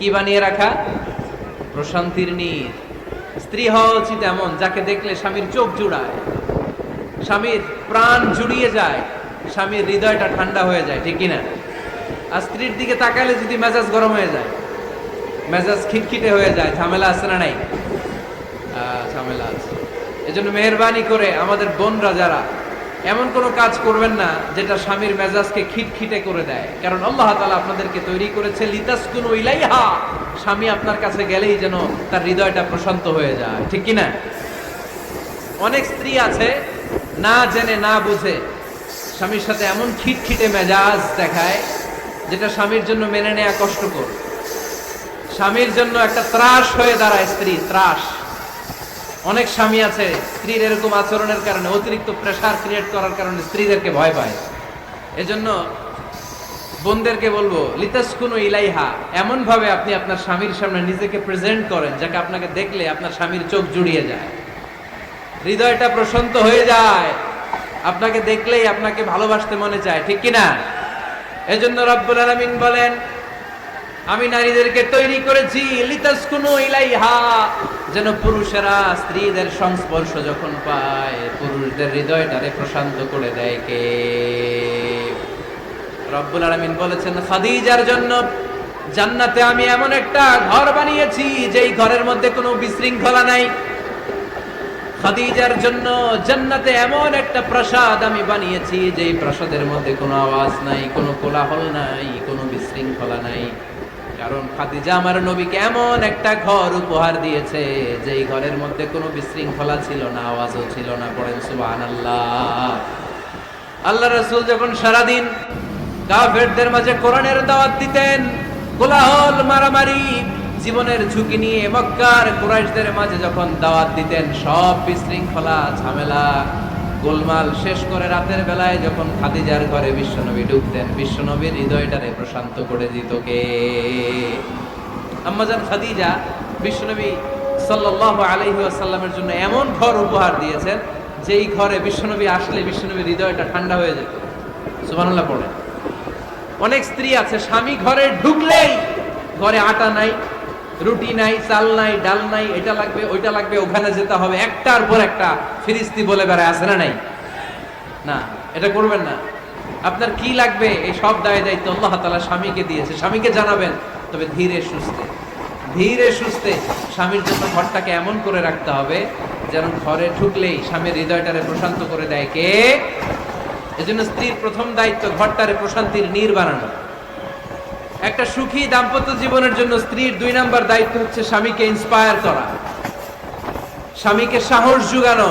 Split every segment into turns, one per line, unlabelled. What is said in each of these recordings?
কি বানিয়ে রাখা? প্রশান্তির নীর। স্ত্রী হওয়া উচিত এমন যাকে দেখলে স্বামীর চোখ জুড়ায়, স্বামীর প্রাণ জুড়িয়ে যায়, স্বামীর হৃদয়টা ঠান্ডা হয়ে যায়, ঠিক কিনা? আর স্ত্রীর দিকে তাকালে যদি মেজাজ গরম হয়ে যায়, মেজাজ খিটখিটে হয়ে যায়, ঝামেলা আছে না নাই? ঝামেলা আছে। এজন্য মেহেরবানি করে আমাদের বোনরা যারা, এমন কোনো কাজ করবেন না যেটা স্বামীর মেজাজকে খিটখিটে করে দেয়। কারণ আল্লাহ তাআলা আপনাদেরকে তৈরি করেছে লিতাসকুনু ইলাইহা, স্বামী আপনার কাছে গেলেই যেন তার হৃদয়টা প্রশান্ত হয়ে যায়, ঠিক কিনা? অনেক স্ত্রী আছে না জেনে না বুঝে স্বামীর সাথে এমন খিটখিটে মেজাজ দেখায় যেটা স্বামীর জন্য মেনে নেওয়া কষ্টকর। স্বামীর জন্য একটা ত্রাস হয়ে দাঁড়ায় স্ত্রী, ত্রাস। অনেক স্বামী আছে স্ত্রীর এরকম আচরণের কারণে, অতিরিক্ত প্রেসার ক্রিয়েট করার কারণে স্ত্রীদেরকে ভয় পায়। এজন্য বোনদেরকে বলবো লিতাসকুনু ইলাইহা, এমন ভাবে আপনি আপনার স্বামীর সামনে নিজেকে প্রেজেন্ট করেন যাকে আপনাকে দেখলে আপনার স্বামীর চোখ জুড়িয়ে যায়, হৃদয়টা প্রশান্ত হয়ে যায়, আপনাকে দেখলেই আপনাকে ভালোবাসতে মনে চায়, ঠিক কিনা? এজন্য রব্বুল আলামিন বলেন আমি নারীদেরকে তৈরি করেছি লিতাসকুনু ইলাইহা, যেন পুরুষেরা স্ত্রীদের সংস্পর্শ যখন পায় পুরুষদের হৃদয়টারে প্রশান্ত করে দেয়। কে? রব্বুল আলামিন বলেছেন খাদিজার জন্য জান্নাতে আমি এমন একটা ঘর বানিয়েছি যেই ঘরের মধ্যে কোনো বিশৃঙ্খলা নাই। খাদিজার জন্য জান্নাতে এমন একটা প্রাসাদ আমি বানিয়েছি যেই প্রাসাদের মধ্যে কোনো আওয়াজ নাই, কোনো কোলাহল নাই, কোনো বিশৃঙ্খলা নাই। কারণ খাদিজা আমার নবীকে এমন একটা ঘর উপহার দিয়েছে যেই ঘরের মধ্যে কোনো বিশৃঙ্খলা ছিল না, আওয়াজও ছিল না। পড়েন সুবহানাল্লাহ। আল্লাহ রাসূল যখন সারাদিন কাফেরদের মাঝে কোরআনের দাওয়াত দিতেন, কোলাহল মারামারি জীবনের ঝুঁকি নিয়ে মক্কার কুরাইশদের মাঝে যখন দাওয়াত দিতেন, সব বিশৃঙ্খলা ঝামেলা গোলমাল শেষ করে রাতের বেলায় যখন খাদিজার ঘরে বিশ্বনবী ঢুকতেন, বিশ্বনবীর হৃদয়টারে প্রশান্ত করে দিত কে? আম্মাজান খাদিজা বিশ্বনবী সাল্লাল্লাহু আলাইহি ওয়াসাল্লামের জন্য এমন ঘর উপহার দিয়েছেন যেই ঘরে বিশ্বনবী আসলে বিশ্বনবীর হৃদয়টা ঠান্ডা হয়ে যেত। সুবহানাল্লাহ পড়ে। অনেক স্ত্রী আছে স্বামী ঘরে ঢুকলেই ঘরে আটা নাই, রুটি নাই, চাল নাই, ডাল নাই, এটা লাগবে ওইটা লাগবে, ওখানে যেতে হবে, একটার পর একটা ফিরিস্তি বলে বেড়ায়, আছে না নাই? না, এটা করবেন না। আপনার কি লাগবে এই সব দায় দায়িত্ব আল্লাহ তাআলা স্বামীকে দিয়েছে, স্বামীকে জানাবেন। তবে ধীরে সুস্থে, ধীরে সুস্থে স্বামীর জন্য ঘরটাকে এমন করে রাখতে হবে যেন ঘরে ঢুকলেই স্বামীর হৃদয়টারে প্রশান্ত করে দেয় কে? এজন্য স্ত্রীর প্রথম দায়িত্ব ঘরটারে প্রশান্তির নীর বানানো। একটা সুখী দাম্পত্য জীবনের জন্য স্ত্রীর 2 নাম্বার দায়িত্ব হচ্ছে স্বামীকে ইন্সপায়ার করা, স্বামীকে সাহস জোগানো,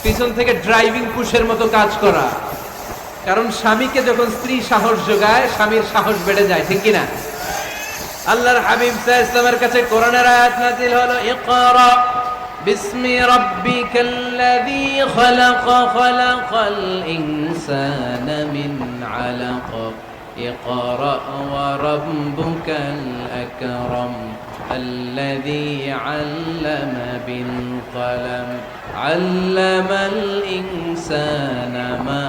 পিছন থেকে ড্রাইভিং পুশের মতো কাজ করা। কারণ স্বামীকে যখন স্ত্রী সাহস যোগায় স্বামীর সাহস বেড়ে যায়, ঠিক কিনা? আল্লাহর হাবিব সাল্লাল্লাহু আলাইহি ওয়াসাল্লামের কাছে কোরআনের আয়াত নাযিল হলো ইকরা বিসমি রাব্বিকাল্লাযী খালাক খালাকাল ইনসানা মিন আলাক ইকরা ওয়া রাব্বুকাল আকরাম الذي علم بالقلم علم الإنسان ما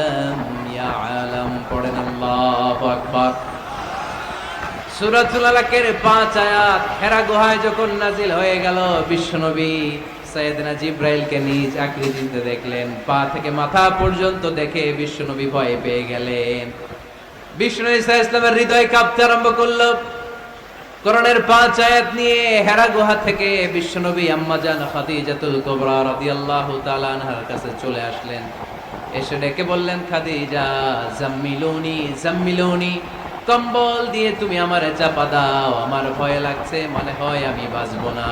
لم يعلم পড়েন আল্লাহু আকবার। সূরাতুল আলাকের 5 আয়াত হেরা গুহায় যখন নাজিল হয়ে গেল, বিশ্বনবী সাইয়েদনা জিবরাইলকে নিজ আকৃতিতে দেখলেন, পা থেকে মাথা পর্যন্ত দেখে বিশ্বনবী ভয় পেয়ে গেলেন। বিশ্বনবী সাল্লাল্লাহু আলাইহি ওয়াসাল্লামের হৃদয় কাঁপতে আরম্ভ করলো। কোরআনের 5 আয়াত নিয়ে হেরা গুহা থেকে বিশ্বনবী আম্মাজান খাদিজাতুল কুবরা রাদিয়াল্লাহু তাআলা আনহার কাছে চলে আসলেন। এসে ডেকে বললেন, খাদিজা জাম্মিলুনি জাম্মিলুনি, কম্বল দিয়ে তুমি আমারে চাপা দাও, আমার ভয় লাগছে, মনে হয় আমি বাঁচব না।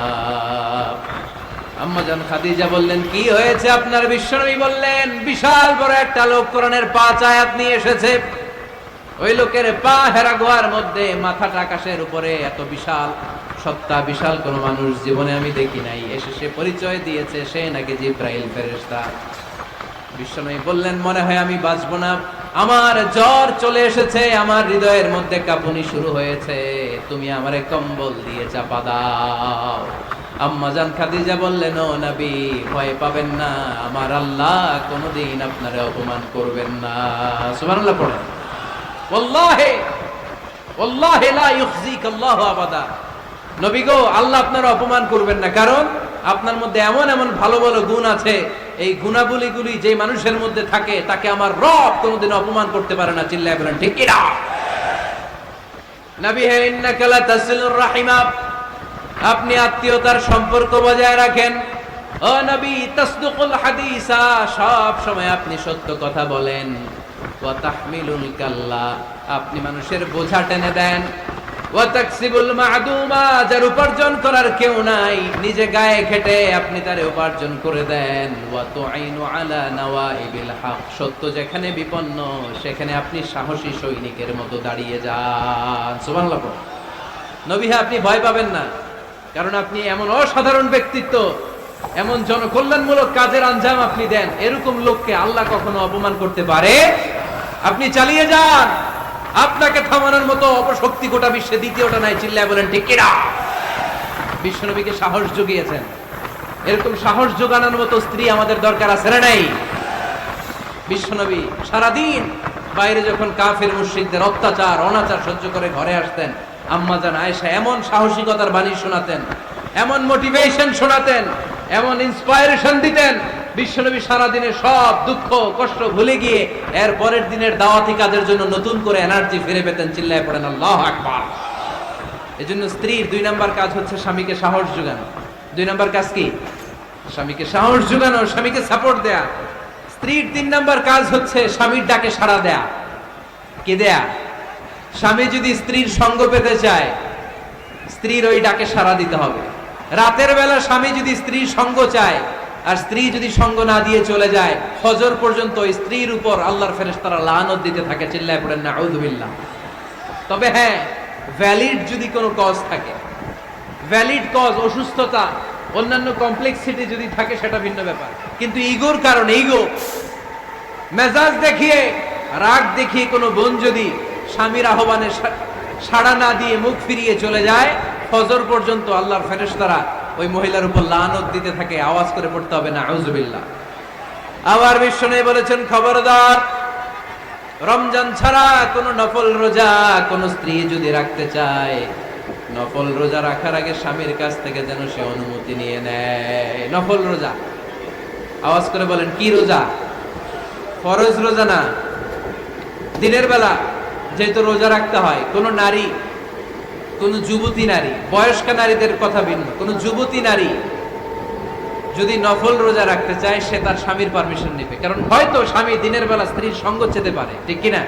আম্মাজান খাদিজা বললেন, কি হয়েছে আপনার? বিশ্বনবী বললেন, বিশাল বড় একটা লোক কোরআনের 5 আয়াত নিয়ে এসেছে। ওই লোকের পা হেরা গুহার মধ্যে, মাথাটা আকাশের উপরে, এত বিশাল সত্তা, বিশাল কোন মানুষ জীবনে আমি দেখি নাই। এসে সে পরিচয় দিয়েছে সে নাকি জিবরাইল ফেরেশতা। বিশ্বনবী বললেন, মনে হয় আমি বাঁচব না, আমার জ্বর চলে এসেছে, আমার হৃদয়ের মধ্যে কাঁপুনি শুরু হয়েছে, তুমি আমারে কম্বল দিয়ে চাপা দাও। আম্মাজান খাদিজা বললেন, ও নবী ভয় পাবেন না, আমার আল্লাহ কোনোদিন আপনারে অপমান করবেন না। সুবহানাল্লাহ পড়েন। ওয়াল্লাহি ওয়াল্লাহি লা ইউখজিকাল্লাহু আবাদা। নবী গো, আল্লাহ আপনার অপমান করবেন না, কারণ আপনার মধ্যে এমন এমন ভালো ভালো গুণ আছে, এই গুণাবলীগুলি যে মানুষের মধ্যে থাকে তাকে আমার রব কোনোদিন অপমান করতে পারে না। চিল্লায় বলেন ঠিক কি না? নবী হে, ইন্নাকা লা তাসিলুর রাহিমা, আপনি আত্মীয়তার সম্পর্ক বজায় রাখেন। ও নবী, তাসদুকুল হাদিসা, সব সময় আপনি সত্য কথা বলেন। ওয়া তাহমিলুল কাল্লা, আপনি মানুষের বোঝা টেনে দেন। ওয়া তাকসিবুল মা'দুমা, যার উপার্জন করার কেউ নাই, নিজে গায়ে খেটে আপনি তারে উপার্জন করে দেন। ওয়া তুঈনু আলা নাওয়াইবিল হক, সত্য যেখানে বিপন্ন সেখানে আপনি সাহসী সৈনিকের মতো দাঁড়িয়ে যান। সুবহানাল্লাহ। নবী হে, আপনি ভয় পাবেন না, কারণ আপনি এমন অসাধারণ ব্যক্তিত্ব, এমন জনকল্যাণমূলক কাজের আঞ্জাম আপনি দেন, এরকম লোককে আল্লাহ কখনো অপমান করতে পারে? আপনি চালিয়ে যান, আপনাকে থামানোর মতো অপশক্তি গোটা বিশ্বে দ্বিতীয়টা নাই। চিল্লায় বলেন ঠিক কি না? বিশ্বনবীকে সাহস জুগিয়েছেন, এরকম সাহস জোগানোর মতো স্ত্রী আমাদের দরকার আছে না নাই? বিশ্বনবী সারাদিন বাইরে যখন কাফের মুশরিকদের অত্যাচার অনাচার সহ্য করে ঘরে আসতেন, আম্মা জান আয়েশা এমন সাহসিকতার বাণী শোনাতেন, এমন মোটিভেশন শোনাতেন, এমন ইন্সপায়ারেশন দিতেন, বিশ্বনবী সারাদিনে সব দুঃখ কষ্ট ভুলে গিয়ে এর পরের দিনের দাওয়াতি কাজের জন্য নতুন করে এনার্জি ফিরে পেতেন। চিল্লায় পড়েন আল্লাহু আকবার। এজন্য স্ত্রীর 2 নাম্বার কাজ হচ্ছে স্বামীকে সাহস যোগানো। 2 নাম্বার কাজ কি? স্বামীকে সাহস যোগানো, স্বামীকে সাপোর্ট দেয়া। স্ত্রীর 3 নাম্বার কাজ হচ্ছে স্বামীর ডাকে সাড়া দেয়া। কি দেয়া? স্বামী যদি স্ত্রীর সঙ্গ পেতে চায়, স্ত্রীর ওই ডাকে সাড়া দিতে হবে। রাতের বেলা স্বামী যদি স্ত্রীর সঙ্গ চায়, আর স্ত্রী যদি সঙ্গ না দিয়ে চলে যায়, ফজর পর্যন্ত স্ত্রীর উপর আল্লাহর ফেরেশতারা লানত দিতে থাকে। চিল্লায় পড়েন নাউযু বিল্লাহ। তবে হ্যাঁ, ভ্যালিড যদি কোনো কজ থাকে, ভ্যালিড কজ, অসুস্থতা, অন্যান্য কমপ্লেক্সিটি যদি থাকে, সেটা ভিন্ন ব্যাপার। কিন্তু ইগোর কারণে, ইগো, মেজাজ দেখিয়ে, রাগ দেখিয়ে কোনো বোন যদি স্বামীর আহ্বানে সাড়া না দিয়ে মুখ ফিরিয়ে চলে যায়, ফজর পর্যন্ত আল্লাহর ফেরেশতারা ওই মহিলার উপর লানত দিতে থাকে। আওয়াজ করে পড়তে হবে নাউযু বিল্লাহ। আবার বিশ্বনবী বলেছেন, খবরদার, রমজান ছাড়া কোন নফল রোজা কোন স্ত্রী যদি রাখতে চায়, নফল রোজা রাখার আগে স্বামীর কাছ থেকে যেন সে অনুমতি নিয়ে নেয়। নফল রোজা, আওয়াজ করে বলেন কি রোজা? ফরজ রোজা না। দিনের বেলা যেহেতু রোজা রাখতে হয়, কোন নারী, কোন যুবতী নারী, বয়স্ক নারীদের কথা ভিন্ন, কোন যুবতী নারী যদি নফল রোজা রাখতে চায়, সে তার স্বামীর পারমিশন নেবে। কারণ হয়তো স্বামী দিনের বেলা স্ত্রীর সঙ্গ চেতে পারে, ঠিক কিনা?